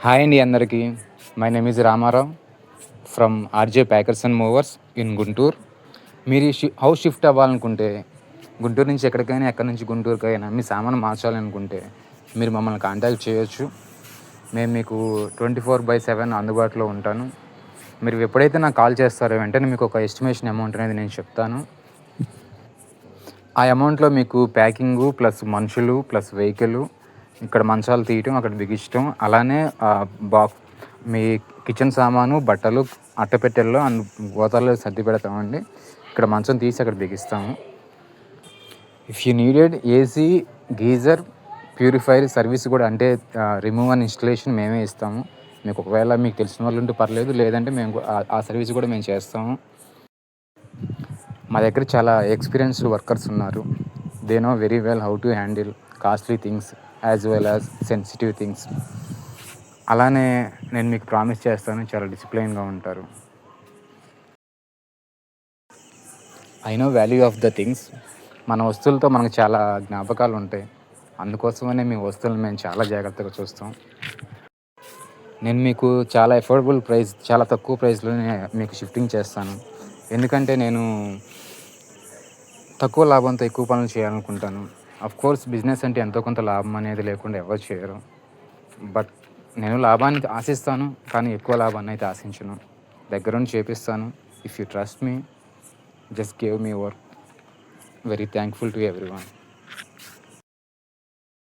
Hi అండి అందరికీ. My name is Ramarao from RJ packers and movers in Guntur. మీరు house shift అవ్వాలనుకుంటే, గుంటూరు నుంచి ఎక్కడికైనా, ఎక్కడి నుంచి గుంటూరుకైనా మీ సామాను మార్చాలనుకుంటే మీరు మమ్మల్ని కాంటాక్ట్ చేయొచ్చు. మేము మీకు 24/7 అందుబాటులో ఉంటాను. మీరు ఎప్పుడైతే నాకు కాల్ చేస్తారో వెంటనే మీకు ఒక ఎస్టిమేషన్ అమౌంట్ అనేది నేను చెప్తాను. ఆ అమౌంట్‌లో మీకు ప్యాకింగు ప్లస్ మనుషులు ప్లస్ వెహికలు, ఇక్కడ మంచాలు తీయటం, అక్కడ బిగించటం, అలానే మీ కిచెన్ సామాను, బట్టలు అట్టపెట్టెల్లో గోతాల్లో సర్ది పెడతామండి. ఇక్కడ మంచం తీసి అక్కడ బిగిస్తాము. If you needed AC, geyser, purifier service కూడా, అంటే రిమూవ్ అండ్ ఇన్స్టలేషన్ మేమే ఇస్తాము. మీకు ఒకవేళ మీకు తెలిసిన వాళ్ళు ఉంటే పర్లేదు, లేదంటే మేము ఆ సర్వీస్ కూడా మేము చేస్తాము. మా దగ్గర చాలా ఎక్స్పీరియన్స్డ్ వర్కర్స్ ఉన్నారు. They know very well how to handle costly things as well as sensitive things. అలానే నేను మీకు ప్రామిస్ చేస్తాను, చాలా డిసిప్లైన్గా ఉంటారు. I know value of the things. మన వస్తువులతో మనకు చాలా జ్ఞాపకాలు ఉంటాయి. అందుకోసమనే మీ వస్తువులను మేము చాలా జాగ్రత్తగా చూస్తాం. నేను మీకు చాలా అఫోర్డబుల్ ప్రైస్, చాలా తక్కువ ప్రైస్లోనే మీకు షిఫ్టింగ్ చేస్తాను. ఎందుకంటే నేను తక్కువ లాభంతో ఎక్కువ పనులు చేయాలనుకుంటాను. కోర్స్ బిజినెస్ అంటే ఎంతో కొంత లాభం అనేది లేకుండా ఎవరు చేయరు. బట్ నేను లాభాన్ని ఆశిస్తాను, కానీ ఎక్కువ లాభాన్ని అయితే ఆశించను. దగ్గరుండి చేపిస్తాను. If you trust me, just give me work. Very thankful to everyone.